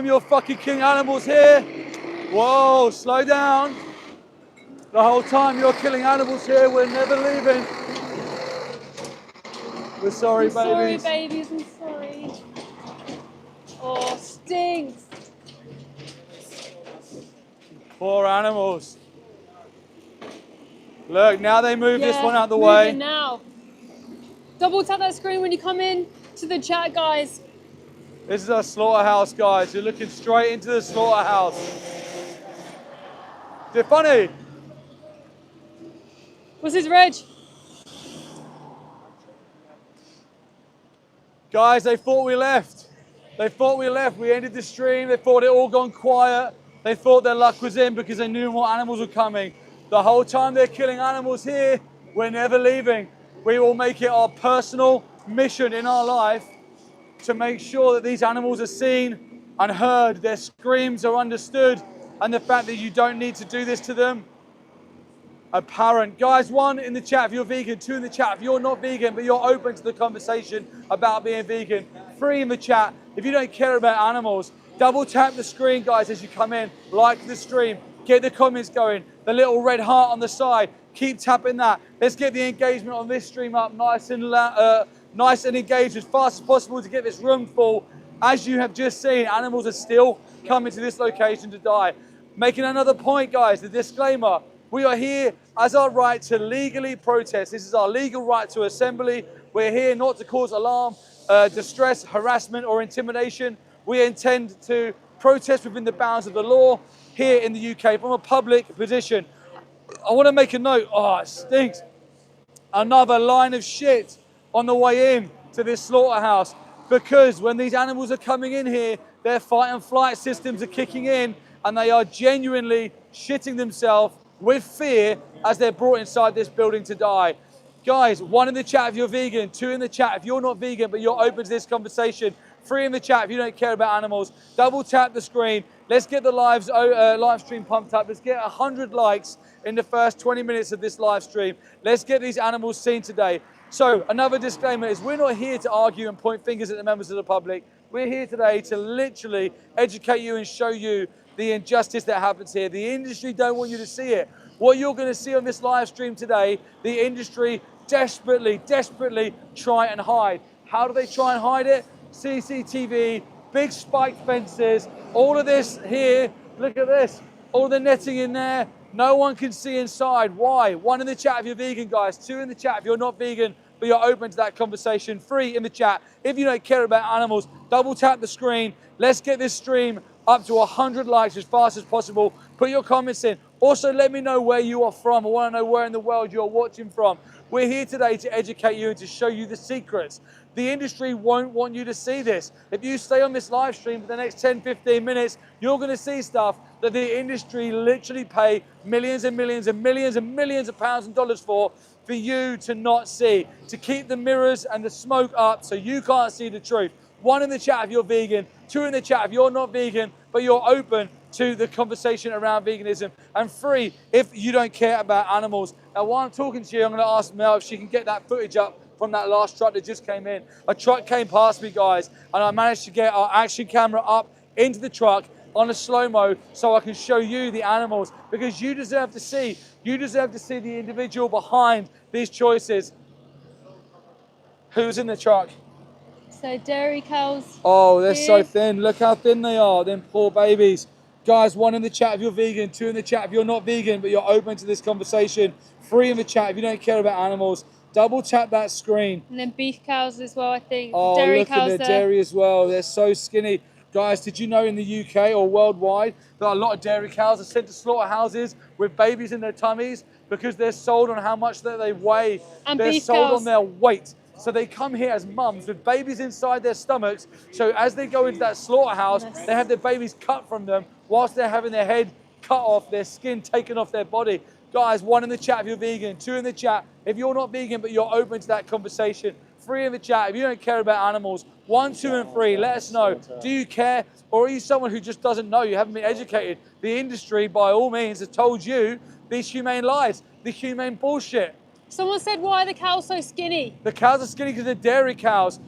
you're fucking killing animals here. Whoa, slow down. The whole time you're killing animals here, we're never leaving. We're sorry, I'm babies. sorry, babies, I'm sorry. Oh, stinks. Poor animals. Look, now they move this one out the moving way. now. Double tap that screen when you come in to the chat, guys. This is our slaughterhouse, guys. You're looking straight into the slaughterhouse. Is it funny? What's his reg? Guys, they thought we left. They thought we left. We ended the stream. They thought it all gone quiet. They thought their luck was in because they knew more animals were coming. The whole time they're killing animals here, we're never leaving. We will make it our personal mission in our life to make sure that these animals are seen and heard, their screams are understood, and the fact that you don't need to do this to them apparent. Guys, 1 in the chat if you're vegan, 2 in the chat if you're not vegan but you're open to the conversation about being vegan, 3 in the chat if you don't care about animals. Double tap the screen, guys, as you come in, like the stream, get the comments going, the little red heart on the side, keep tapping that. Let's get the engagement on this stream up nice and engaged as fast as possible to get this room full. As you have just seen, animals are still coming to this location to die. Making another point, guys, the disclaimer, we are here as our right to legally protest. This is our legal right to assembly. We're here not to cause alarm, distress, harassment, or intimidation. We intend to protest within the bounds of the law here in the UK from a public position. I want to make a note. Oh, it stinks. Another line of shit on the way in to this slaughterhouse, because when these animals are coming in here, their fight and flight systems are kicking in and they are genuinely shitting themselves with fear as they're brought inside this building to die. Guys, 1 in the chat if you're vegan, 2 in the chat if you're not vegan but you're open to this conversation, 3 in the chat if you don't care about animals. Double tap the screen. Let's get the live stream pumped up. Let's get 100 likes in the first 20 minutes of this live stream. Let's get these animals seen today. So another disclaimer is we're not here to argue and point fingers at the members of the public. We're here today to literally educate you and show you the injustice that happens here. The industry don't want you to see it. What you're going to see on this live stream today, the industry desperately try and hide. How do they try and hide it? CCTV, big spiked fences, all of this here, look at this, all the netting in there, no one can see inside. Why? 1 in the chat if you're vegan, guys, 2 in the chat if you're not vegan, but you're open to that conversation, 3 in the chat if you don't care about animals. Double tap the screen. Let's get this stream up to 100 likes as fast as possible. Put your comments in. Also, let me know where you are from. I want to know where in the world you're watching from. We're here today to educate you and to show you the secrets. The industry won't want you to see this. If you stay on this live stream for the next 10, 15 minutes, you're going to see stuff that the industry literally pay millions and millions and millions and millions of pounds and dollars for you to not see, to keep the mirrors and the smoke up so you can't see the truth. 1 in the chat if you're vegan, 2 in the chat if you're not vegan, but you're open to the conversation around veganism, and 3 if you don't care about animals. Now, while I'm talking to you, I'm going to ask Mel if she can get that footage up from that last truck that just came in. A truck came past me, guys, and I managed to get our action camera up into the truck on a slow-mo so I can show you the animals, because you deserve to see. You deserve to see the individual behind these choices. Who's in the truck? So dairy cows. Oh, they're so thin. Look how thin they are, them poor babies. Guys, 1 in the chat if you're vegan, 2 in the chat if you're not vegan, but you're open to this conversation, 3 in the chat if you don't care about animals. Double tap that screen. And then beef cows as well, I think. Oh, dairy look cows at their there. dairy as well. They're so skinny. Guys, did you know in the UK or worldwide that a lot of dairy cows are sent to slaughterhouses with babies in their tummies because they're sold on how much that they weigh? And they're beef sold cows on their weight. So they come here as mums with babies inside their stomachs. So as they go into that slaughterhouse, they have their babies cut from them whilst they're having their head cut off, their skin taken off their body. Guys, 1 in the chat if you're vegan, 2 in the chat if you're not vegan but you're open to that conversation, 3 in the chat if you don't care about animals. 1, 2, and 3, let us know. Do you care, or are you someone who just doesn't know? You haven't been educated. The industry, by all means, has told you these humane lies, the humane bullshit. Someone said, why are the cows so skinny? The cows are skinny because they're dairy cows.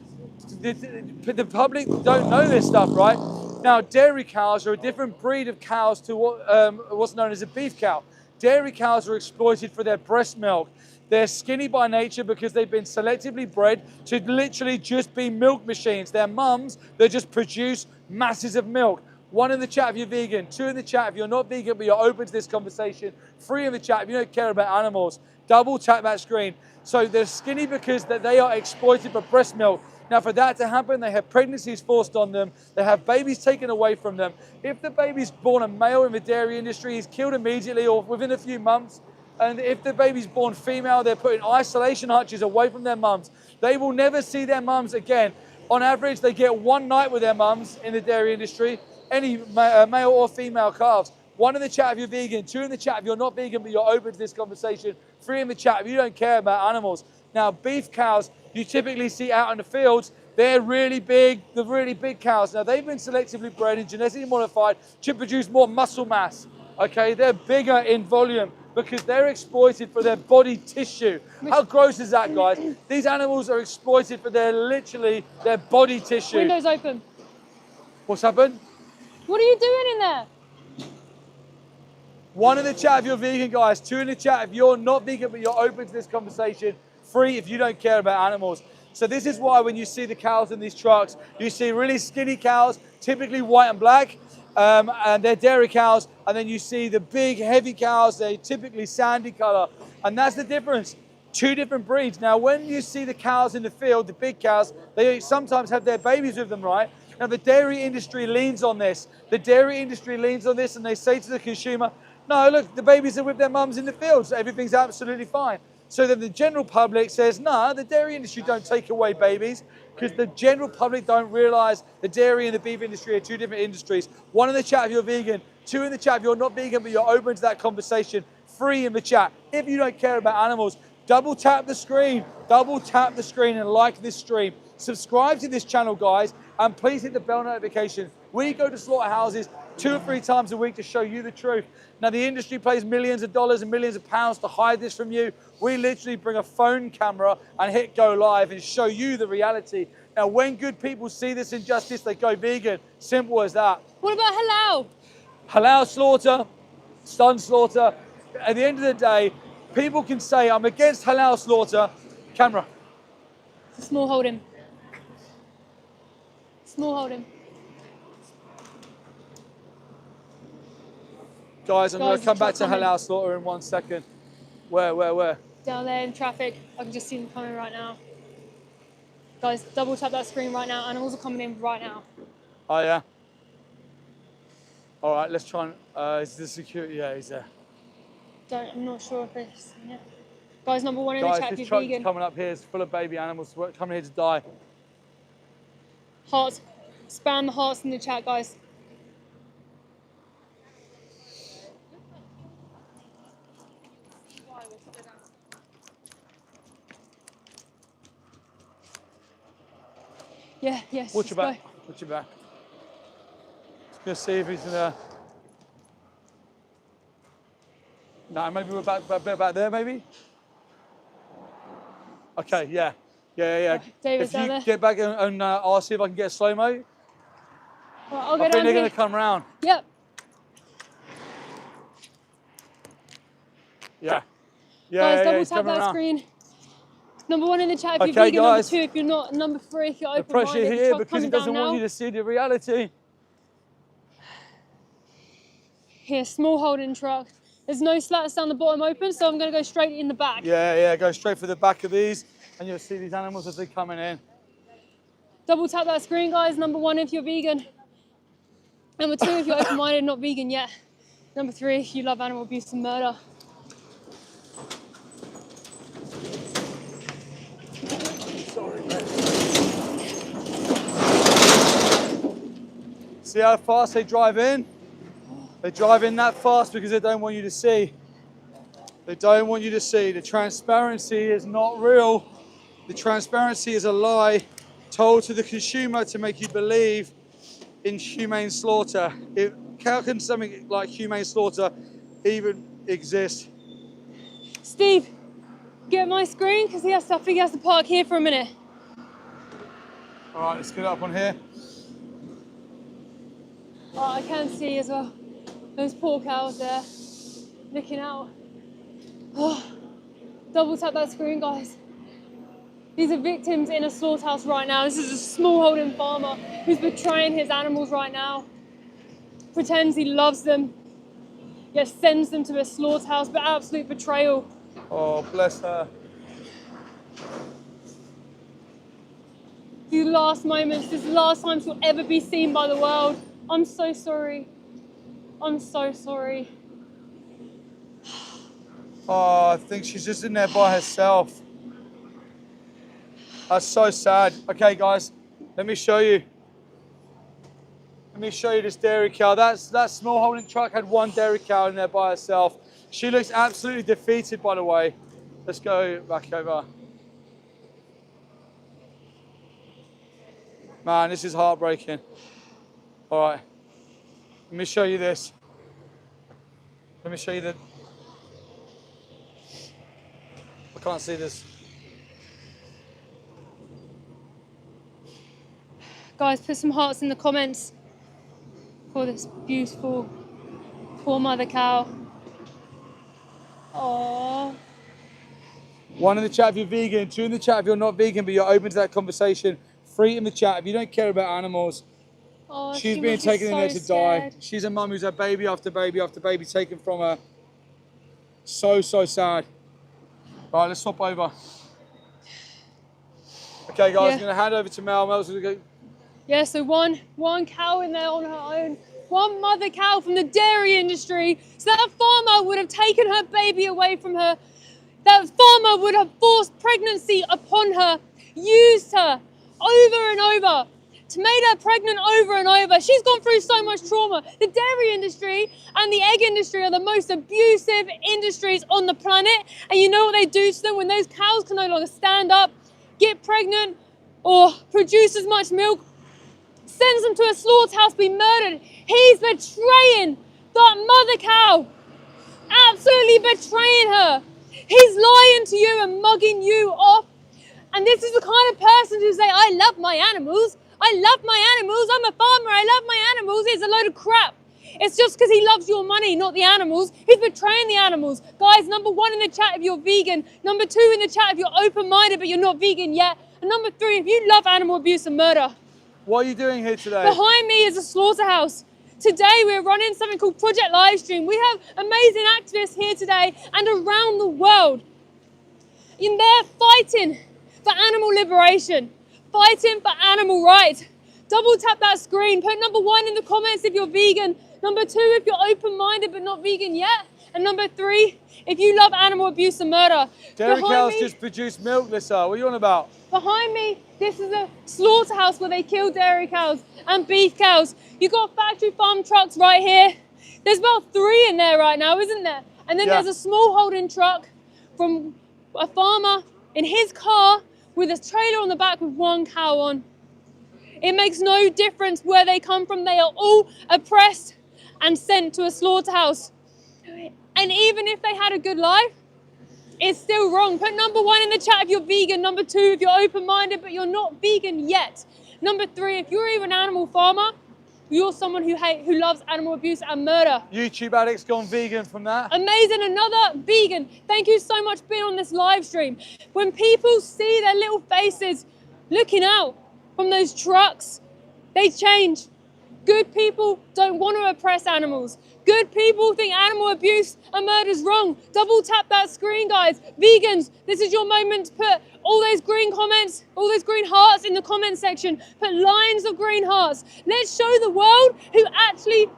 The public don't know this stuff, right? Now, dairy cows are a different breed of cows to what's known as a beef cow. Dairy cows are exploited for their breast milk. They're skinny by nature because they've been selectively bred to literally just be milk machines. They're mums that just produce masses of milk. 1 in the chat if you're vegan, 2 in the chat if you're not vegan but you're open to this conversation, 3 in the chat if you don't care about animals. Double tap that screen. So they're skinny because they are exploited for breast milk. Now for that to happen, they have pregnancies forced on them, they have babies taken away from them. If the baby's born a male in the dairy industry, he's killed immediately or within a few months. And if the baby's born female, they're put in isolation hutches away from their mums. They will never see their mums again. On average, they get 1 night with their mums in the dairy industry, any male or female calves. 1 in the chat if you're vegan, 2 in the chat if you're not vegan but you're open to this conversation, 3 in the chat if you don't care about animals. Now, beef cows you typically see out in the fields, they're really big, the really big cows. Now, they've been selectively bred and genetically modified to produce more muscle mass, okay? They're bigger in volume because they're exploited for their body tissue. How gross is that, guys? These animals are exploited for literally their body tissue. Windows open. What's happened? What are you doing in there? 1 in the chat if you're vegan, guys. 2 in the chat if you're not vegan but you're open to this conversation. 3 if you don't care about animals. So this is why when you see the cows in these trucks, you see really skinny cows, typically white and black, and they're dairy cows. And then you see the big, heavy cows, they're typically sandy color. And that's the difference. 2 different breeds. Now, when you see the cows in the field, the big cows, they sometimes have their babies with them, right? Now, the dairy industry leans on this. The dairy industry leans on this and they say to the consumer, no, look, the babies are with their mums in the field, so everything's absolutely fine. So then the general public says, nah, the dairy industry don't take away babies because the general public don't realize the dairy and the beef industry are 2 different industries. 1 in the chat if you're vegan, 2 in the chat if you're not vegan, but you're open to that conversation, 3 in the chat. If you don't care about animals, double tap the screen and like this stream. Subscribe to this channel, guys, and please hit the bell notification. We go to slaughterhouses 2 or 3 times a week to show you the truth. Now, the industry pays millions of dollars and millions of pounds to hide this from you. We literally bring a phone camera and hit go live and show you the reality. Now, when good people see this injustice, they go vegan. Simple as that. What about halal? Halal slaughter, stun slaughter. At the end of the day, people can say, I'm against halal slaughter. Camera. Small holding. Small holding. Guys, I'm going to come back to halal slaughter in 1 second. Where? Down there in traffic. I can just see them coming right now. Guys, double tap that screen right now. Animals are coming in right now. Oh, yeah? All right, let's try and... is the security? Yeah, he's there. I'm not sure if it's... Yeah. Guys, number 1 in Guys, the chat if this you're truck's vegan. coming up here is full of baby animals coming here to die. Hearts. Spam the hearts in the chat, guys. Yeah, yes. Watch your back. Watch your back. Just gonna see if he's gonna. No, maybe we're back there, maybe. Okay, yeah. David's if down you there. get back and I'll see if I can get a slow mo. Right, I'll go I down think they're here. gonna come round. Yep. Yeah. Guys, double he's tap coming that around. screen. Number 1 in the chat if Okay, you're vegan. guys. Number 2 if you're not. Number 3 if you're The open-minded. pressure here because he doesn't want you to see the reality. Here, small holding truck. There's no slats down the bottom open, so I'm going to go straight in the back. Yeah, go straight for the back of these and you'll see these animals as they're coming in. Double tap that screen, guys. Number 1 if you're vegan. Number 2 if you're open-minded, not vegan yet. Number 3 if you love animal abuse and murder. See how fast they drive in? They drive in that fast because they don't want you to see. They don't want you to see. The transparency is not real. The transparency is a lie told to the consumer to make you believe in humane slaughter. How can something like humane slaughter even exist? Steve, get my screen because I think he has to park here for a minute. All right, let's get up on here. Oh, I can see as well. Those poor cows there, looking out. Oh, double tap that screen, guys. These are victims in a slaughterhouse right now. This is a smallholding farmer who's betraying his animals right now. Pretends he loves them, yet sends them to a slaughterhouse, but absolute betrayal. Oh, bless her. These last moments, this last time she'll ever be seen by the world. I'm so sorry. I'm so sorry. Oh, I think she's just in there by herself. That's so sad. Okay, guys, let me show you. Let me show you this dairy cow. That small holding truck had one dairy cow in there by herself. She looks absolutely defeated, by the way. Let's go back over. Man, this is heartbreaking. All right, let me show you this. Let me show you the... I can't see this. Guys, put some hearts in the comments for this beautiful poor mother cow. Aww. One in the chat if you're vegan, two in the chat if you're not vegan, but you're open to that conversation. Three in the chat if you don't care about animals. Oh, She's being taken in there to die. She's a mum who's had baby after baby after baby taken from her. So sad. Right, let's swap over. Okay, guys, I'm going to hand over to Mel. Mel's going to go. Yeah, so one cow in there on her own. One mother cow from the dairy industry. So that farmer would have taken her baby away from her. That farmer would have forced pregnancy upon her, used her over and over, to made her pregnant over and over. She's gone through so much trauma. The dairy industry and the egg industry are the most abusive industries on the planet. And you know what they do to them when those cows can no longer stand up, get pregnant, or produce as much milk? Sends them to a slaughterhouse, be murdered. He's betraying that mother cow. Absolutely betraying her. He's lying to you and mugging you off. And this is the kind of person who say, I love my animals. I love my animals. I'm a farmer. I love my animals. It's a load of crap. It's just because he loves your money, not the animals. He's betraying the animals. Guys, number one in the chat if you're vegan. Number two in the chat if you're open-minded but you're not vegan yet. And number three if you love animal abuse and murder. What are you doing here today? Behind me is a slaughterhouse. Today we're running something called Project Livestream. We have amazing activists here today and around the world. And they're fighting for animal liberation, fighting for animal rights. Double tap that screen. Put number one in the comments if you're vegan. Number two if you're open-minded but not vegan yet. And number three if you love animal abuse and murder. Dairy cows just produce milk, Lissa. What are you on about? Behind me, this is a slaughterhouse where they kill dairy cows and beef cows. You've got factory farm trucks right here. There's about three in there right now, isn't there? And then there's a small holding truck from a farmer in his car with a trailer on the back with one cow on. It makes no difference where they come from. They are all oppressed and sent to a slaughterhouse. And even if they had a good life, it's still wrong. Put number one in the chat if you're vegan. Number two if you're open-minded but you're not vegan yet. Number three if you're even an animal farmer, you're someone who loves animal abuse and murder. YouTube addicts gone vegan from that. Amazing, another vegan. Thank you so much for being on this live stream. When people see their little faces looking out from those trucks, they change. Good people don't want to oppress animals. Good people think animal abuse and murder is wrong. Double tap that screen, guys. Vegans, this is your moment to put all those green comments, all those green hearts in the comment section. Put lines of green hearts. Let's show the world who actually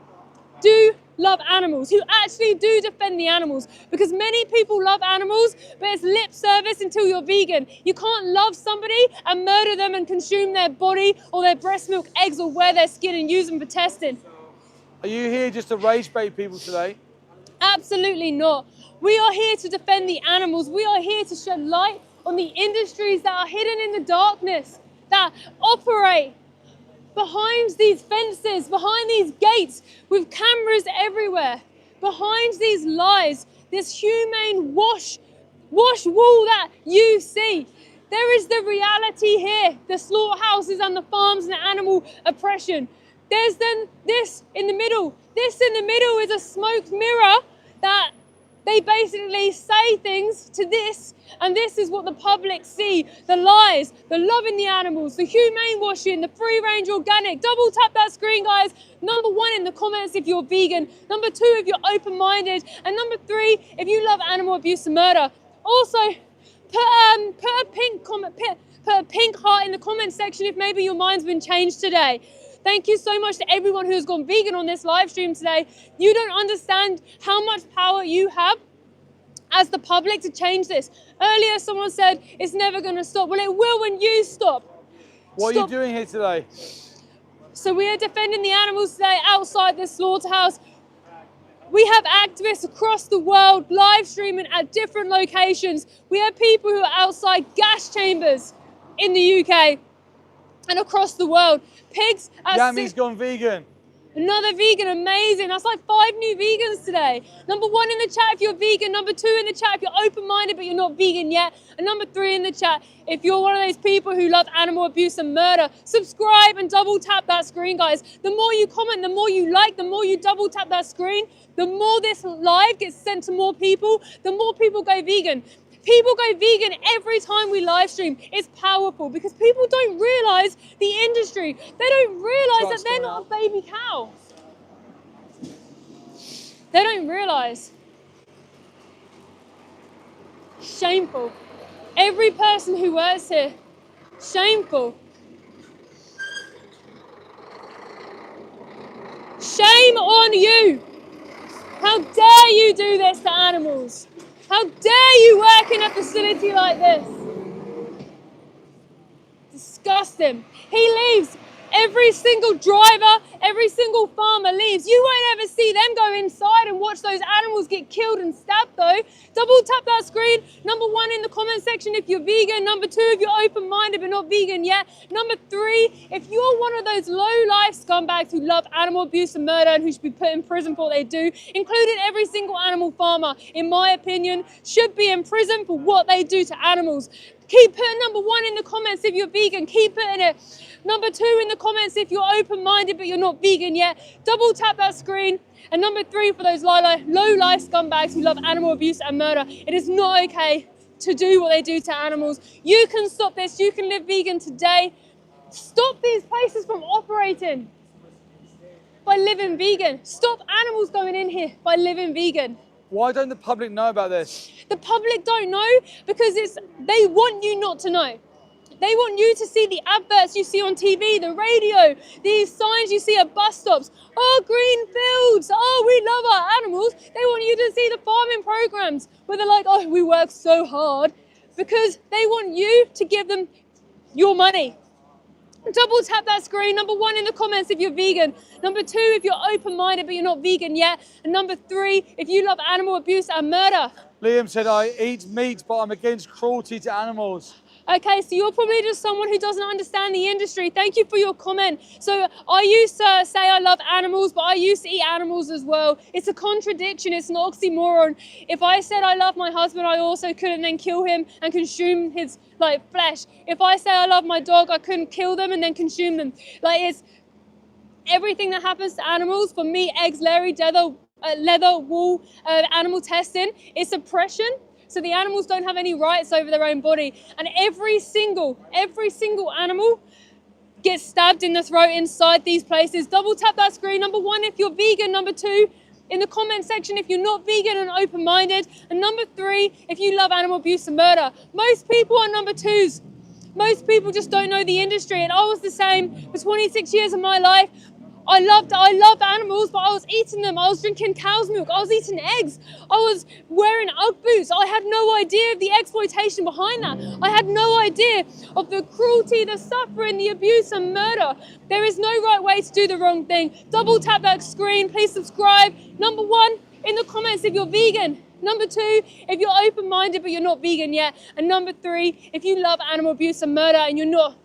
do love animals, who actually do defend the animals. Because many people love animals, but it's lip service until you're vegan. You can't love somebody and murder them and consume their body or their breast milk, eggs, or wear their skin and use them for testing. Are you here just to rage bait people today? Absolutely not. We are here to defend the animals. We are here to shed light on the industries that are hidden in the darkness, that operate behind these fences, behind these gates, with cameras everywhere. Behind these lies, this humane wash wall that you see. There is the reality here, the slaughterhouses and the farms and the animal oppression. There's then this in the middle. This in the middle is a smoked mirror that they basically say things to this, and this is what the public see. The lies, the loving the animals, the humane washing, the free-range organic. Double tap that screen, guys. Number 1 in the comments if you're vegan. Number 2 if you're open-minded. And number 3 if you love animal abuse and murder. Also, put a pink heart in the comment section if maybe your mind's been changed today. Thank you so much to everyone who's gone vegan on this live stream today. You don't understand how much power you have as the public to change this. Earlier, someone said it's never going to stop. Well, it will when you stop. What are you doing here today? So we are defending the animals today outside the slaughterhouse. We have activists across the world live streaming at different locations. We have people who are outside gas chambers in the UK and across the world. Pigs at Yami's gone vegan. Another vegan, amazing. That's like 5 new vegans today. Number 1 in the chat if you're vegan. Number 2 in the chat if you're open-minded but you're not vegan yet. And number 3 in the chat if you're one of those people who love animal abuse and murder. Subscribe and double tap that screen, guys. The more you comment, the more you like, the more you double tap that screen, the more this live gets sent to more people, the more people go vegan. People go vegan every time we live stream. It's powerful because people don't realize the industry. They don't realize that they're not a baby cow. They don't realize. Shameful. Every person who works here, shameful. Shame on you. How dare you do this to animals? How dare you work in a facility like this? Disgusting. He leaves. Every single driver, every single farmer leaves. You won't ever see them go inside and watch those animals get killed and stabbed though. Double tap that screen. Number 1 in the comment section if you're vegan. Number 2 if you're open-minded but not vegan yet. Number 3 if you're one of those low-life scumbags who love animal abuse and murder and who should be put in prison for what they do, including every single animal farmer, in my opinion, should be in prison for what they do to animals. Keep putting number 1 in the comments if you're vegan. Keep putting it. Number 2 in the comments if you're open-minded but you're not vegan yet. Double tap that screen. And number 3 for those low-life scumbags who love animal abuse and murder. It is not okay to do what they do to animals. You can stop this. You can live vegan today. Stop these places from operating by living vegan. Stop animals going in here by living vegan. Why don't the public know about this? The public don't know because they want you not to know. They want you to see the adverts you see on TV, the radio, these signs you see at bus stops. Oh, green fields. Oh, we love our animals. They want you to see the farming programs where they're like, oh, we work so hard, because they want you to give them your money. Double tap that screen. Number 1 in the comments if you're vegan. Number 2 if you're open-minded but you're not vegan yet. And number 3 if you love animal abuse and murder. Liam said, I eat meat, but I'm against cruelty to animals. Okay, so you're probably just someone who doesn't understand the industry. Thank you for your comment. So I used to say I love animals, but I used to eat animals as well. It's a contradiction. It's an oxymoron. If I said I love my husband, I also couldn't then kill him and consume his flesh. If I say I love my dog, I couldn't kill them and then consume them. It's everything that happens to animals. For me, eggs, leather, wool, animal testing, it's oppression. So the animals don't have any rights over their own body. And every single animal gets stabbed in the throat inside these places. Double tap that screen. Number 1 if you're vegan. Number 2 in the comment section if you're not vegan and open-minded. And number 3 if you love animal abuse and murder. Most people are number 2s. Most people just don't know the industry. And I was the same for 26 years of my life. I loved animals, but I was eating them. I was drinking cow's milk. I was eating eggs. I was wearing Ugg boots. I had no idea of the exploitation behind that. I had no idea of the cruelty, the suffering, the abuse and murder. There is no right way to do the wrong thing. Double tap that screen. Please subscribe. Number 1 in the comments if you're vegan. Number 2 if you're open-minded but you're not vegan yet. And number 3 if you love animal abuse and murder and you're not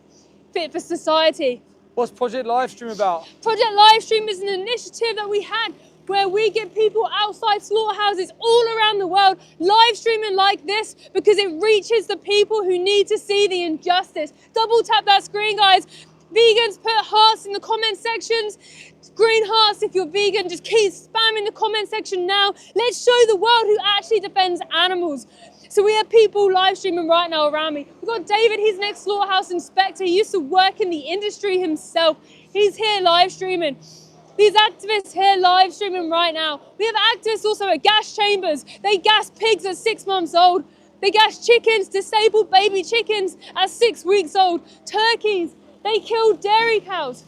fit for society. What's Project Livestream about? Project Livestream is an initiative that we had where we get people outside slaughterhouses all around the world live streaming like this because it reaches the people who need to see the injustice. Double tap that screen, guys. Vegans, put hearts in the comment sections. Green hearts if you're vegan. Just keep spamming the comment section now. Let's show the world who actually defends animals. So we have people live streaming right now around me. We've got David, he's an ex-slaughterhouse inspector. He used to work in the industry himself. He's here live streaming. These activists here live streaming right now. We have activists also at gas chambers. They gas pigs at 6 months old. They gas chickens, disabled baby chickens at 6 weeks old. Turkeys, they kill dairy cows.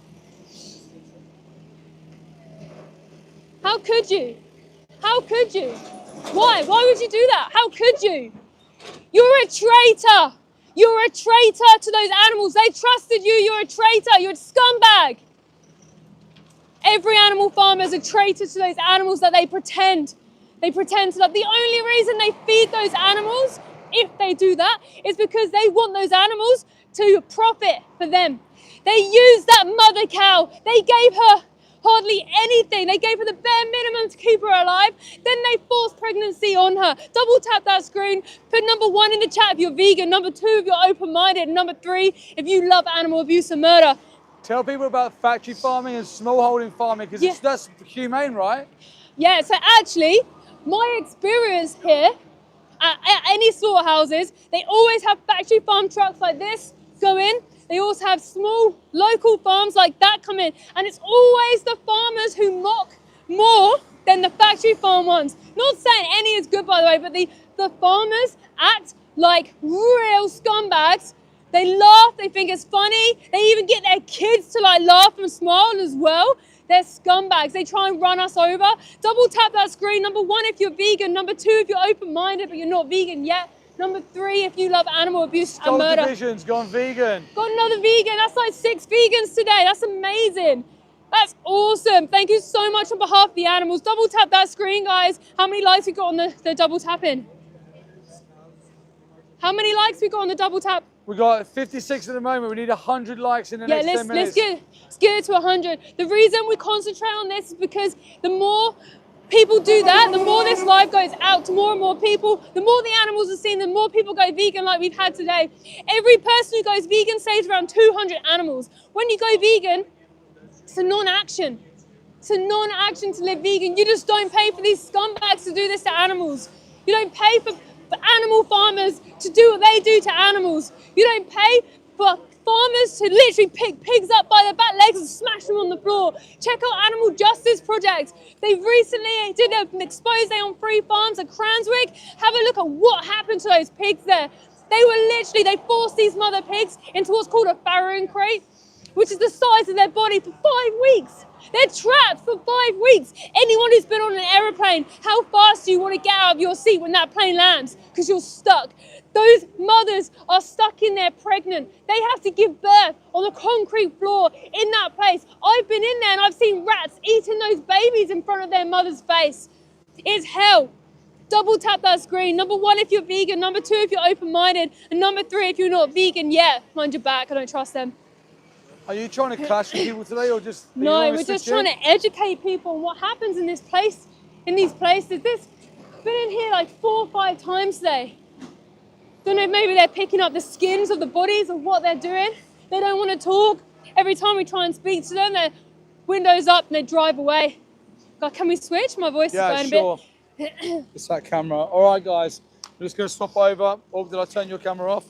How could you? How could you? Why? Why would you do that? How could you? You're a traitor. You're a traitor to those animals. They trusted you. You're a traitor. You're a scumbag. Every animal farmer is a traitor to those animals that they pretend to love. The only reason they feed those animals, if they do that, is because they want those animals to profit for them. They used that mother cow. They gave her hardly anything. They gave her the bare minimum to keep her alive. Then they forced pregnancy on her. Double tap that screen. Put number 1 in the chat if you're vegan. Number 2 if you're open-minded. And number 3 if you love animal abuse and murder. Tell people about factory farming and smallholding farming, because that's humane, right? Yeah, so actually, my experience here at any slaughterhouses, they always have factory farm trucks like this go in. They also have small local farms like that come in. And it's always the farmers who mock more than the factory farm ones. Not saying any is good, by the way, but the farmers act like real scumbags. They laugh, they think it's funny. They even get their kids to like laugh and smile as well. They're scumbags. They try and run us over. Double tap that screen. Number 1 if you're vegan. Number 2 if you're open-minded but you're not vegan yet. Number 3 if you love animal abuse and murder. Division's gone vegan. Got another vegan. That's like 6 vegans today. That's amazing. That's awesome. Thank you so much on behalf of the animals. Double tap that screen, guys. How many likes we got on the double tapping? How many likes we got on the double tap? We got 56 at the moment. We need 100 likes in the next 10 minutes. Let's get it to 100. The reason we concentrate on this is because the more people do that, the more this live goes out to more and more people, the more the animals are seen, the more people go vegan like we've had today. Every person who goes vegan saves around 200 animals. When you go vegan, it's a non-action. It's a non-action to live vegan. You just don't pay for these scumbags to do this to animals. You don't pay for animal farmers to do what they do to animals. You don't pay for farmers to literally pick pigs up by their back legs and smash them on the floor. Check out Animal Justice Project. They recently did an expose on 3 farms at Cranswick. Have a look at what happened to those pigs there. They forced these mother pigs into what's called a farrowing crate, which is the size of their body for 5 weeks. They're trapped for 5 weeks. Anyone who's been on an aeroplane, how fast do you want to get out of your seat when that plane lands? Because you're stuck. Those mothers are stuck in there pregnant. They have to give birth on the concrete floor in that place. I've been in there and I've seen rats eating those babies in front of their mother's face. It's hell. Double tap that screen. Number 1 if you're vegan. Number 2 if you're open-minded. And number 3 if you're not vegan. Yeah, mind your back. I don't trust them. Are you trying to clash with people today, or just? No, we're just trying to educate people on what happens in this place, in these places. This been in here like 4 or 5 times today. Don't know if maybe they're picking up the skins of the bodies of what they're doing. They don't want to talk. Every time we try and speak to them, their windows up and they drive away. God, can we switch? My voice is going a bit. It's that camera. All right, guys. I'm just going to swap over. Or did I turn your camera off?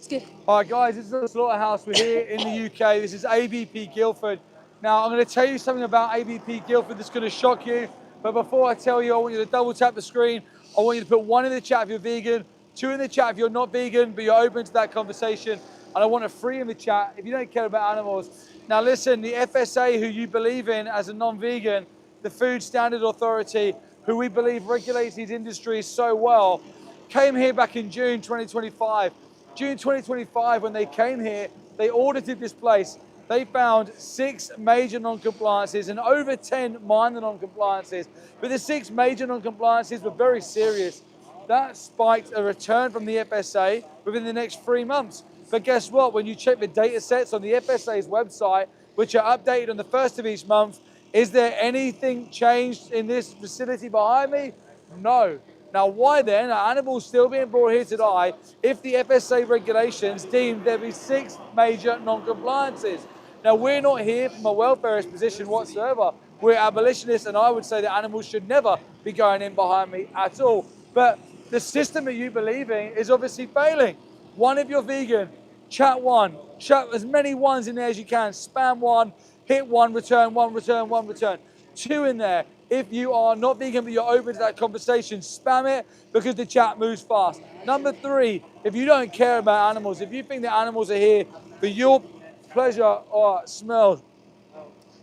Good. All right, guys, this is the Slaughterhouse. We're here in the UK. This is ABP Guildford. Now, I'm going to tell you something about ABP Guildford that's going to shock you. But before I tell you, I want you to double tap the screen. I want you to put 1 in the chat if you're vegan, 2 in the chat if you're not vegan, but you're open to that conversation. And I want a 3 in the chat if you don't care about animals. Now, listen, the FSA, who you believe in as a non-vegan, the Food Standard Authority, who we believe regulates these industries so well, came here back in June 2025. June 2025, when they came here, they audited this place. They found 6 major non-compliances and over 10 minor non-compliances. But the 6 major non-compliances were very serious. That spiked a return from the FSA within the next 3 months. But guess what? When you check the data sets on the FSA's website, which are updated on the 1st of each month, is there anything changed in this facility behind me? No. Now, why then are animals still being brought here to die if the FSA regulations deem there be 6 major non-compliances? Now, we're not here from a welfarist position whatsoever. We're abolitionists, and I would say that animals should never be going in behind me at all. But the system that you believe in is obviously failing. One, if you're vegan, chat one. Chat as many ones in there as you can. Spam one, hit one, return one, return one, return. Two in there. If you are not vegan but you're open to that conversation, spam it because the chat moves fast. Number three, if you don't care about animals, if you think that animals are here for your pleasure or smell,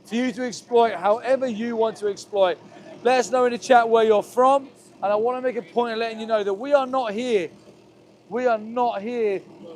for you to exploit however you want to exploit, let us know in the chat where you're from. And I want to make a point of letting you know that we are not here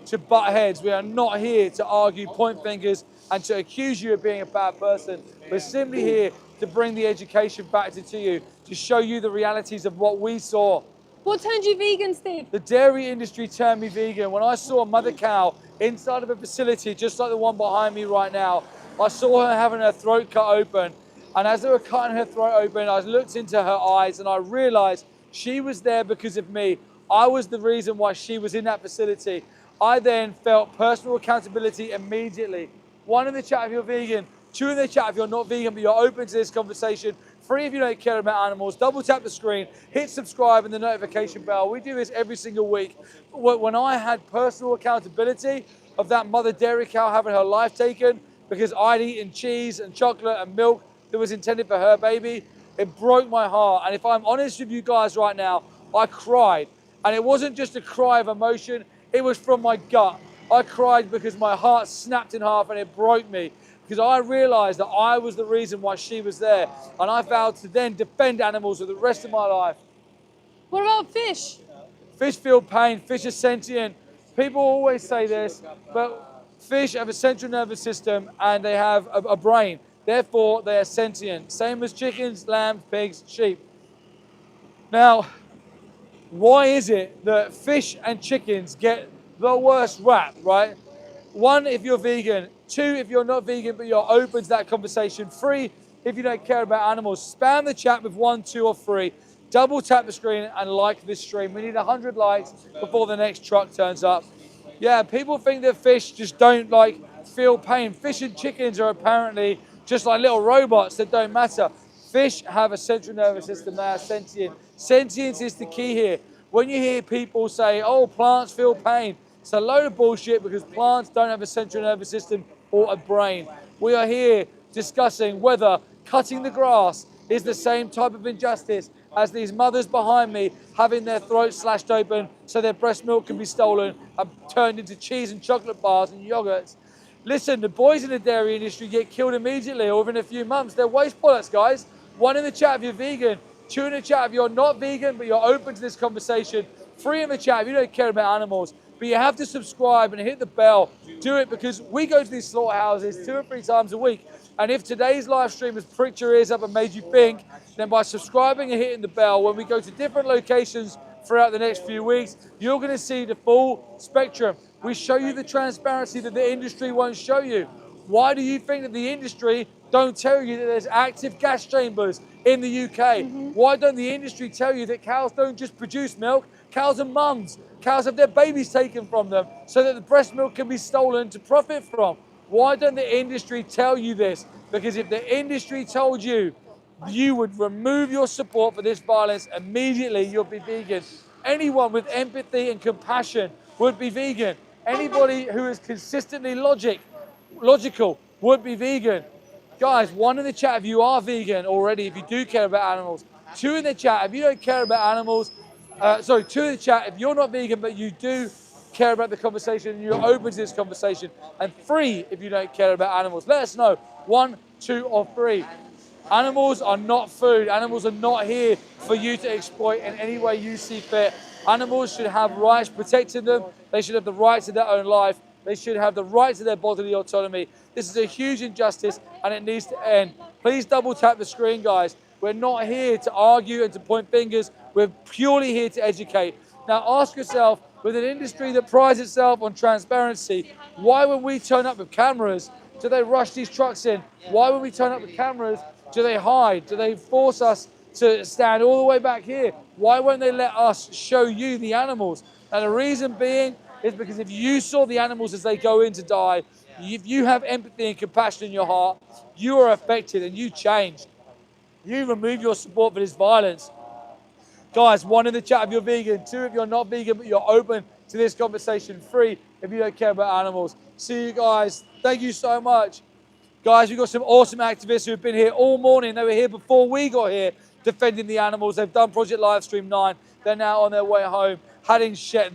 to butt heads. We are not here to argue, point fingers, and to accuse you of being a bad person. We're simply here to bring the education factor to you, to show you the realities of what we saw. What turned you vegan, Steve? The dairy industry turned me vegan. When I saw a mother cow inside of a facility, just like the one behind me right now, I saw her having her throat cut open. And as they were cutting her throat open, I looked into her eyes and I realized she was there because of me. I was the reason why she was in that facility. I then felt personal accountability immediately. One in the chat if you're vegan, two in the chat if you're not vegan, but you're open to this conversation. Three if you don't care about animals. Double tap the screen, hit subscribe and the notification bell. We do this every single week. When I had personal accountability of that mother dairy cow having her life taken because I'd eaten cheese and chocolate and milk that was intended for her baby, it broke my heart. And if I'm honest with you guys right now, I cried. And it wasn't just a cry of emotion, it was from my gut. I cried because my heart snapped in half and it broke me because I realized that I was the reason why she was there. And I vowed to then defend animals for the rest of my life. What about fish? Fish feel pain, fish are sentient. People always say this, but fish have a central nervous system and they have a brain. Therefore, they are sentient. Same as chickens, lambs, pigs, sheep. Now, why is it that fish and chickens get the worst rap, right? One, if you're vegan. Two, if you're not vegan, but you're open to that conversation. Three, if you don't care about animals. Spam the chat with 1, 2, or 3. Double tap the screen and like this stream. We need 100 likes before the next truck turns up. Yeah, people think that fish just don't feel pain. Fish and chickens are apparently just like little robots that don't matter. Fish have a central nervous system, they are sentient. Sentience is the key here. When you hear people say, oh, plants feel pain, it's a load of bullshit because plants don't have a central nervous system or a brain. We are here discussing whether cutting the grass is the same type of injustice as these mothers behind me having their throats slashed open so their breast milk can be stolen and turned into cheese and chocolate bars and yogurts. Listen, the boys in the dairy industry get killed immediately or within a few months. They're waste products, guys. One in the chat if you're vegan. Two in the chat if you're not vegan, but you're open to this conversation. Three in the chat if you don't care about animals. But you have to subscribe and hit the bell. Do it because we go to these slaughterhouses 2 or 3 times a week. And if today's live stream has pricked your ears up and made you think, then by subscribing and hitting the bell, when we go to different locations throughout the next few weeks, you're going to see the full spectrum. We show you the transparency that the industry won't show you. Why do you think that the industry don't tell you that there's active gas chambers in the UK? Why don't the industry tell you that cows don't just produce milk? Cows are mums. Cows have their babies taken from them so that the breast milk can be stolen to profit from. Why don't the industry tell you this? Because if the industry told you, you would remove your support for this violence immediately, you'll be vegan. Anyone with empathy and compassion would be vegan. Anybody who is consistently logical would be vegan. Guys, 1 in the chat if you are vegan already, if you do care about animals. 2 in the chat if you don't care about animals. 2 in the chat if you're not vegan but you do care about the conversation and you're open to this conversation. And 3 if you don't care about animals. Let us know. 1, 2, or 3. Animals are not food. Animals are not here for you to exploit in any way you see fit. Animals should have rights protecting them. They should have the right to their own life. They should have the right to their bodily autonomy. This is a huge injustice and it needs to end. Please double tap the screen, guys. We're not here to argue and to point fingers. We're purely here to educate. Now ask yourself, with an industry that prides itself on transparency, why when we turn up with cameras, do they rush these trucks in? Why when we turn up with cameras, do they hide? Do they force us to stand all the way back here? Why won't they let us show you the animals? And the reason being is because if you saw the animals as they go in to die, If you have empathy and compassion in your heart, you are affected and you change. You remove your support for this violence. Guys, 1 in the chat if you're vegan, 2 if you're not vegan, but you're open to this conversation, 3 if you don't care about animals. See you guys. Thank you so much. Guys, we've got some awesome activists who have been here all morning. They were here before we got here defending the animals. They've done Project Livestream 9. They're now on their way home, having shed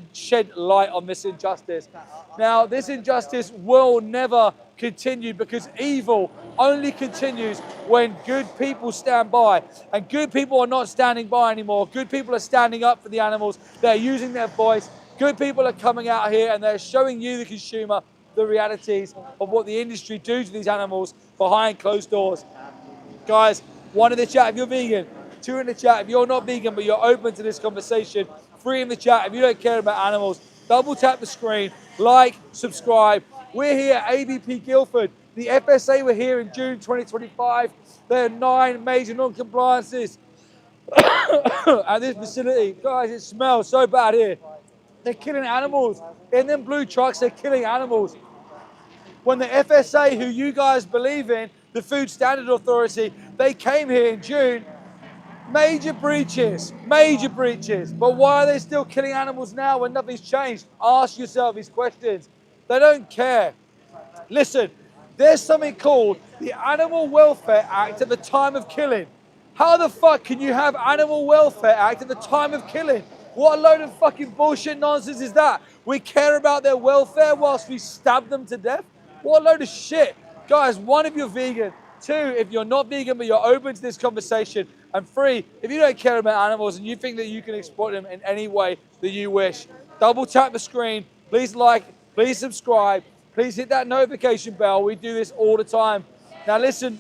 light on this injustice. Now, this injustice will never continue because evil only continues when good people stand by. And good people are not standing by anymore. Good people are standing up for the animals. They're using their voice. Good people are coming out here and they're showing you, the consumer, the realities of what the industry do to these animals behind closed doors. Guys, 1 in the chat if you're vegan, 2 in the chat if you're not vegan but you're open to this conversation, 3 in the chat if you don't care about animals. Double tap the screen, like, subscribe. We're here at ABP Guildford. The FSA were here in June 2025. There are 9 major non-compliances at this facility. Guys, it smells so bad here. They're killing animals. In them blue trucks, they're killing animals. When the FSA, who you guys believe in, the Food Standard Authority, they came here in June, major breaches. But why are they still killing animals now when nothing's changed? Ask yourself these questions. They don't care. Listen, there's something called the Animal Welfare Act at the time of killing. How the fuck can you have Animal Welfare Act at the time of killing? What a load of fucking bullshit nonsense is that? We care about their welfare whilst we stab them to death? What a load of shit. Guys, 1 if you're vegan, 2 if you're not vegan but you're open to this conversation, and 3 if you don't care about animals and you think that you can exploit them in any way that you wish. Double tap the screen, please like, please subscribe, please hit that notification bell. We do this all the time. Now listen,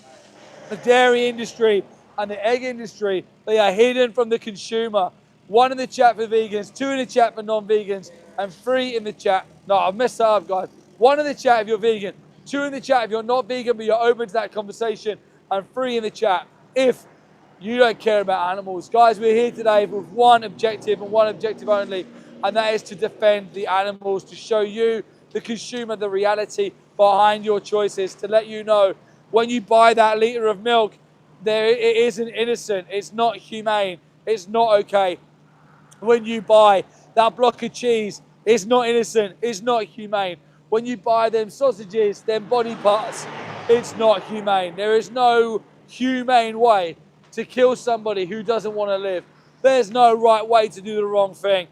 the dairy industry and the egg industry, they are hidden from the consumer. 1 in the chat for vegans, 2 in the chat for non-vegans, and 3 in the chat. No, I've messed that up, guys. 1 in the chat if you're vegan, 2 in the chat if you're not vegan but you're open to that conversation, and 3 in the chat if you don't care about animals. Guys, we're here today with 1 objective and 1 objective only, and that is to defend the animals, to show you, the consumer, the reality behind your choices, to let you know when you buy that litre of milk, it isn't innocent, it's not humane, it's not okay. When you buy that block of cheese, it's not innocent, it's not humane. When you buy them sausages, them body parts, it's not humane. There is no humane way to kill somebody who doesn't want to live. There's no right way to do the wrong thing.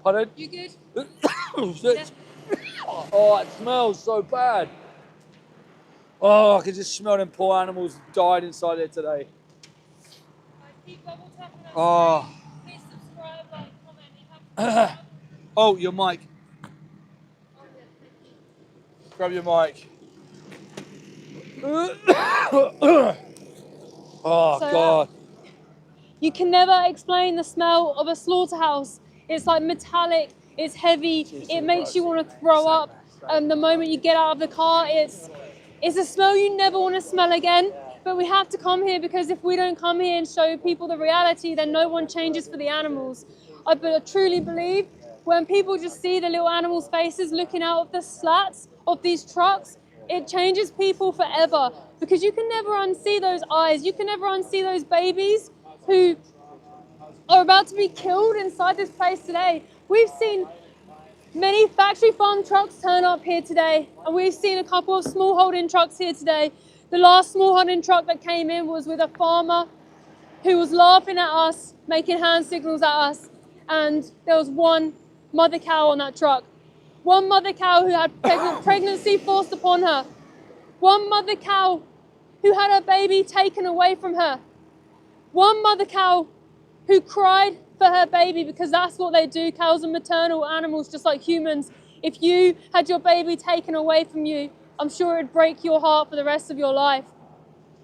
Pardon? You good? Yeah. Oh, it smells so bad. Oh, I can just smell them poor animals died inside there today. Keep double tapping that Oh. screen. Please subscribe, like, comment. You have to Oh, your mic. Grab your mic. Oh, So, God. You can never explain the smell of a slaughterhouse. It's like metallic, it's heavy, it makes you want to throw up. The moment you get out of the car, it's a smell you never want to smell again. But we have to come here because if we don't come here and show people the reality, then no one changes for the animals. I truly believe when people just see the little animals' faces looking out of the slats of these trucks, it changes people forever. Because you can never unsee those eyes, you can never unsee those babies who are about to be killed inside this place today. We've seen many factory farm trucks turn up here today, and we've seen a couple of small holding trucks here today. The last small holding truck that came in was with a farmer who was laughing at us, making hand signals at us, and there was 1 mother cow on that truck. 1 mother cow who had pregnancy forced upon her. 1 mother cow who had her baby taken away from her. 1 mother cow who cried for her baby, because that's what they do. Cows are maternal animals just like humans. If you had your baby taken away from you, I'm sure it'd break your heart for the rest of your life.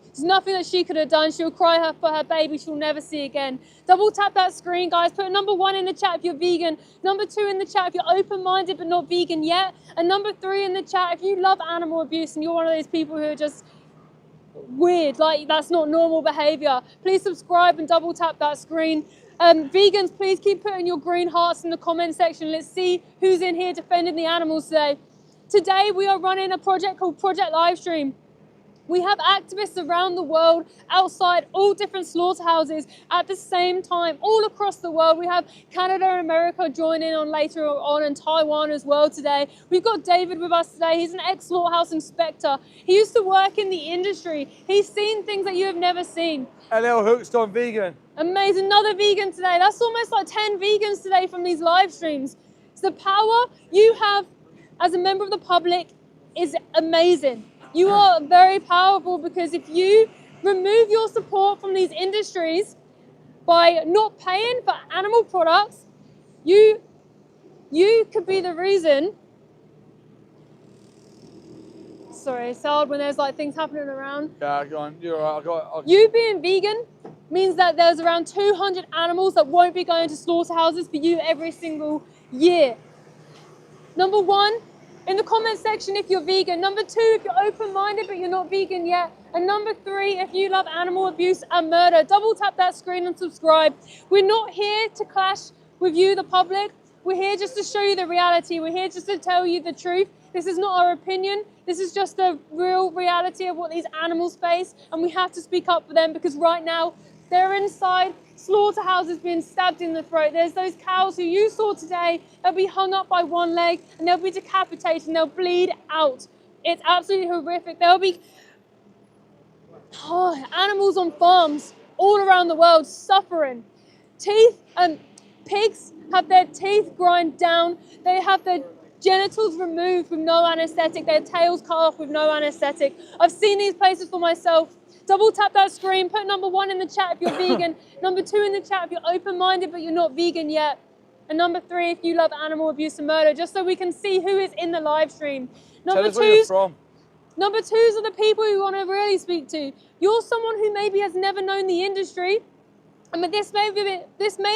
There's nothing that she could have done. She'll cry for her baby she'll never see again. Double tap that screen, guys. Put number 1 in the chat if you're vegan. Number 2 in the chat if you're open-minded but not vegan yet. And number 3 in the chat if you love animal abuse and you're one of those people who are just weird, like that's not normal behavior. Please subscribe and double tap that screen. Vegans, please keep putting your green hearts in the comment section. Let's see who's in here defending the animals today. Today we are running a project called Project Livestream. We have activists around the world, outside all different slaughterhouses at the same time, all across the world. We have Canada and America joining on later on, and Taiwan as well today. We've got David with us today. He's an ex-slaughterhouse inspector. He used to work in the industry. He's seen things that you have never seen. LL hooked on vegan. Amazing, another vegan today. That's almost like 10 vegans today from these live streams. So the power you have as a member of the public is amazing. You are very powerful, because if you remove your support from these industries by not paying for animal products, you could be the reason. Sorry, it's hard when there's like things happening around. Yeah, go on. You're all right. You being vegan means that there's around 200 animals that won't be going to slaughterhouses for you every single year. Number one, in the comment section if you're vegan. Number two, if you're open-minded but you're not vegan yet. And number three, if you love animal abuse and murder. Double tap that screen and subscribe. We're not here to clash with you, the public. We're here just to show you the reality. We're here just to tell you the truth. This is not our opinion. This is just the real reality of what these animals face. And we have to speak up for them, because right now they're inside slaughterhouses being stabbed in the throat. There's those cows who you saw today. They'll be hung up by one leg and they'll be decapitated and they'll bleed out. It's absolutely horrific. There'll be animals on farms all around the world suffering. Pigs have their teeth grind down. They have their genitals removed with no anesthetic. Their tails cut off with no anesthetic. I've seen these places for myself. Double tap that screen, put number one in the chat if you're vegan, number two in the chat if you're open-minded but you're not vegan yet, and number three if you love animal abuse and murder, just so we can see who is in the live stream. Number twos are the people we want to really speak to. You're someone who maybe has never known the industry, and this may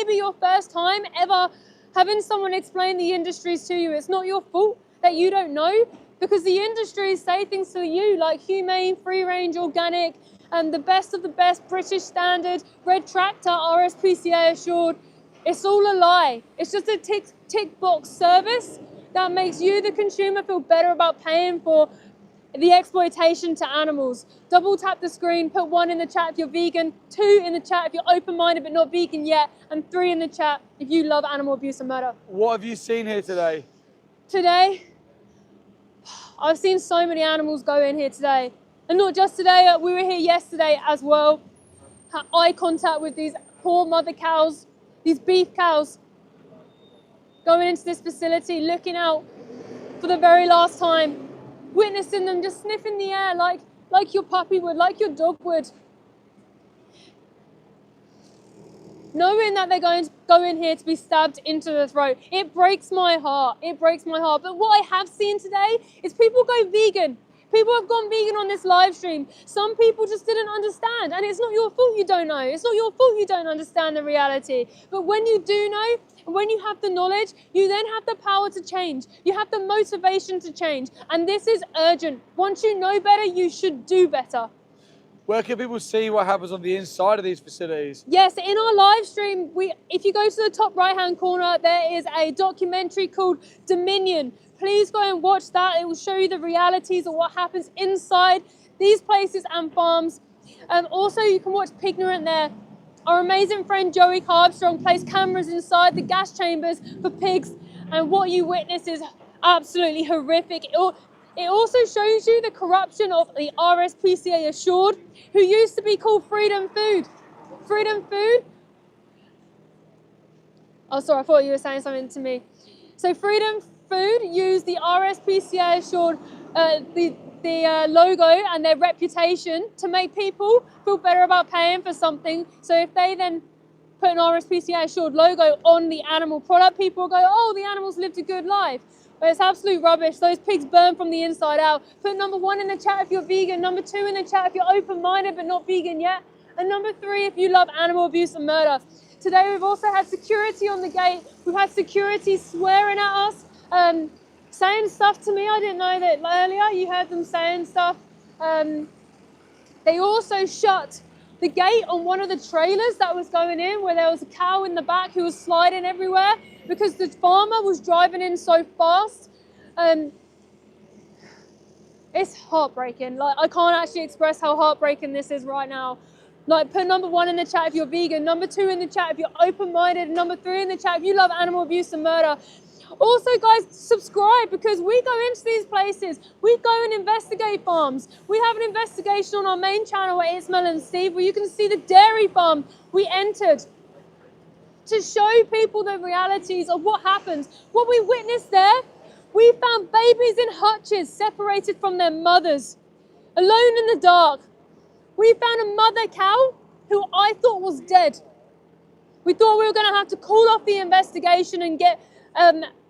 be your first time ever having someone explain the industries to you. It's not your fault that you don't know, because the industries say things to you like humane, free-range, organic, and the best of the best, British standard, red tractor, RSPCA assured. It's all a lie. It's just a tick box service that makes you, the consumer, feel better about paying for the exploitation to animals. Double tap the screen, put one in the chat if you're vegan, two in the chat if you're open-minded but not vegan yet, and three in the chat if you love animal abuse and murder. What have you seen here today? Today, I've seen so many animals go in here today. And not just today, we were here yesterday as well. Had eye contact with these poor mother cows, these beef cows, going into this facility, looking out for the very last time, witnessing them just sniffing the air like your puppy would, like your dog would. Knowing that they're going to go in here to be stabbed into the throat, it breaks my heart. It breaks my heart. But what I have seen today is people go vegan. People have gone vegan on this live stream. Some people just didn't understand, and it's not your fault you don't know. It's not your fault you don't understand the reality. But when you do know, and when you have the knowledge, you then have the power to change. You have the motivation to change, and this is urgent. Once you know better, you should do better. Where can people see what happens on the inside of these facilities? Yes, in our live stream, if you go to the top right-hand corner, there is a documentary called Dominion. Please go and watch that. It will show you the realities of what happens inside these places and farms. Also, you can watch Pignorant there. Our amazing friend Joey Carbstrong placed cameras inside the gas chambers for pigs, and what you witness is absolutely horrific. It also shows you the corruption of the RSPCA Assured, who used to be called Freedom Food. Freedom Food? Oh, sorry, I thought you were saying something to me. So Freedom Food used the RSPCA Assured, the logo and their reputation to make people feel better about paying for something. So if they then put an RSPCA Assured logo on the animal product, people will go, oh, the animals lived a good life. But it's absolute rubbish. Those pigs burn from the inside out. Put number one in the chat if you're vegan, number two in the chat if you're open-minded but not vegan yet, and number three if you love animal abuse and murder. Today we've also had security on the gate. We've had security swearing at us, saying stuff to me. I didn't know that earlier. You heard them saying stuff. They also shut the gate on one of the trailers that was going in, where there was a cow in the back who was sliding everywhere because the farmer was driving in so fast. It's heartbreaking. Like, I can't actually express how heartbreaking this is right now. Like, put number 1 in the chat if you're vegan, number 2 in the chat if you're open-minded, and number 3 in the chat if you love animal abuse and murder. Also, guys, subscribe, because we go into these places. We go and investigate farms. We have an investigation on our main channel at It's Mel and Steve, where you can see the dairy farm we entered to show people the realities of what happens. What we witnessed there, we found babies in hutches separated from their mothers, alone in the dark. We found a mother cow who I thought was dead. We thought we were going to have to call off the investigation and get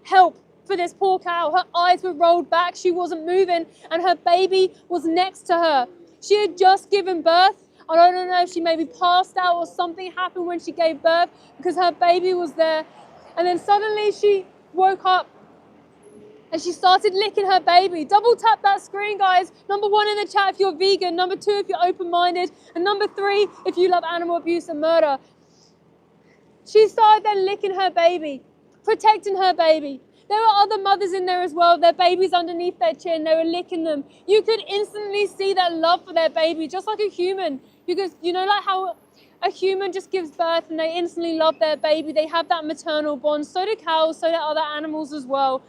help for this poor cow. Her eyes were rolled back, she wasn't moving, and her baby was next to her. She had just given birth. I don't know if she maybe passed out or something happened when she gave birth, because her baby was there. And then suddenly she woke up and she started licking her baby. Double tap that screen, guys. Number 1 in the chat if you're vegan, number 2 if you're open-minded, and number 3 if you love animal abuse and murder. She started then licking her baby, protecting her baby. There were other mothers in there as well, their babies underneath their chin, they were licking them. You could instantly see that love for their baby, just like a human. Because, you know, like how a human just gives birth and they instantly love their baby, they have that maternal bond. So do cows, so do other animals as well.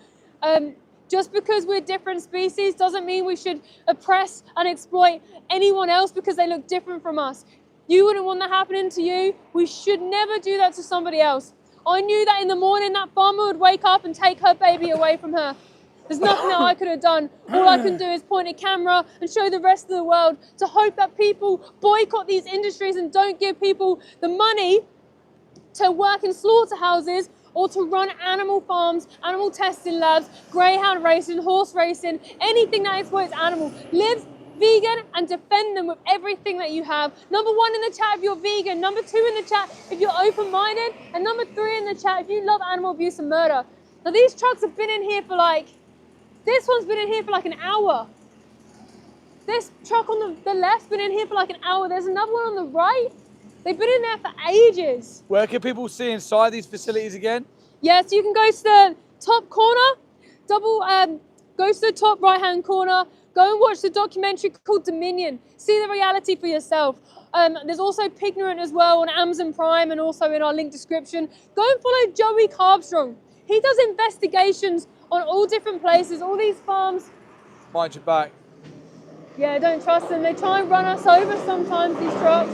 Just because we're different species doesn't mean we should oppress and exploit anyone else because they look different from us. You wouldn't want that happening to you. We should never do that to somebody else. I knew that in the morning that farmer would wake up and take her baby away from her. There's nothing that I could have done. All I can do is point a camera and show the rest of the world to hope that people boycott these industries and don't give people the money to work in slaughterhouses or to run animal farms, animal testing labs, greyhound racing, horse racing, anything that exploits animals. Live vegan and defend them with everything that you have. Number 1 in the chat if you're vegan, number 2 in the chat if you're open-minded, and number 3 in the chat if you love animal abuse and murder. Now these trucks have been in here for this one's been in here for an hour. This truck on the left's been in here for an hour. There's another one on the right. They've been in there for ages. Where can people see inside these facilities again? Yeah, so you can go to the top corner, go to the top right-hand corner, go and watch the documentary called Dominion. See the reality for yourself. There's also Pignorant as well on Amazon Prime and also in our link description. Go and follow Joey Carbstrong. He does investigations on all different places, all these farms. Mind your back. Yeah, don't trust them. They try and run us over sometimes, these trucks.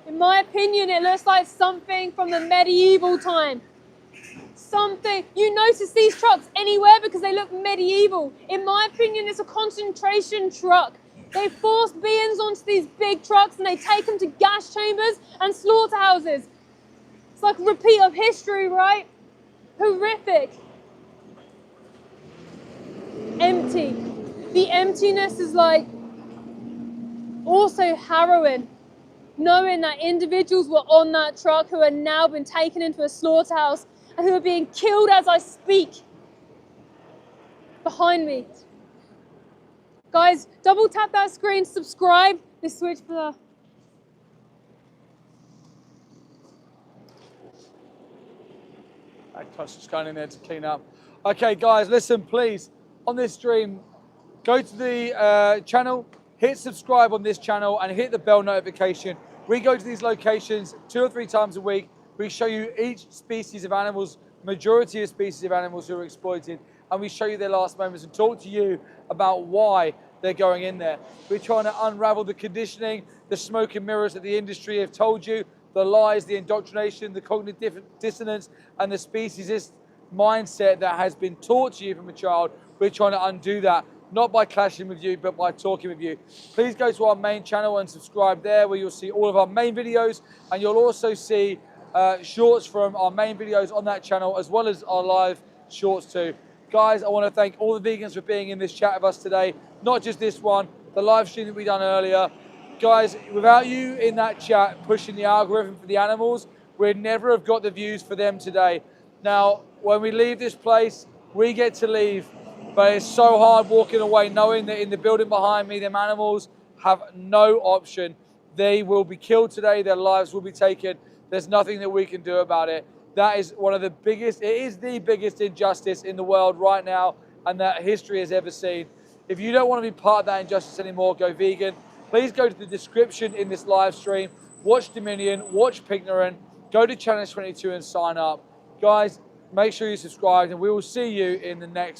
In my opinion, it looks like something from the medieval time. Something. You notice these trucks anywhere because they look medieval. In my opinion, it's a concentration truck. They force beings onto these big trucks and they take them to gas chambers and slaughterhouses. It's like a repeat of history, right? Horrific. Empty. The emptiness is also harrowing. Knowing that individuals were on that truck who are now been taken into a slaughterhouse and who are being killed as I speak. Behind me. Guys, double tap that screen, subscribe. Let's switch for the... Just going in there to clean up. Okay, guys, listen, please, on this stream, go to the channel, hit subscribe on this channel, and hit the bell notification. We go to these locations 2 or 3 times a week. We show you each species of animals, majority of species of animals who are exploited, and we show you their last moments and talk to you about why they're going in there. We're trying to unravel the conditioning, the smoke and mirrors that the industry have told you, the lies, the indoctrination, the cognitive dissonance, and the speciesist mindset that has been taught to you from a child. We're trying to undo that, not by clashing with you, but by talking with you. Please go to our main channel and subscribe there, where you'll see all of our main videos, and you'll also see shorts from our main videos on that channel, as well as our live shorts too. Guys, I want to thank all the vegans for being in this chat with us today, not just this one, the live stream that we done earlier. Guys, without you in that chat pushing the algorithm for the animals, we'd never have got the views for them today. Now, when we leave this place, we get to leave, but it's so hard walking away knowing that in the building behind me, them animals have no option. They will be killed today, their lives will be taken. There's nothing that we can do about it. That is one of the biggest, it is the biggest injustice in the world right now and that history has ever seen. If you don't want to be part of that injustice anymore, go vegan. Please go to the description in this live stream, watch Dominion, watch Pignorant, go to Challenge 22 and sign up. Guys, make sure you subscribe and we will see you in the next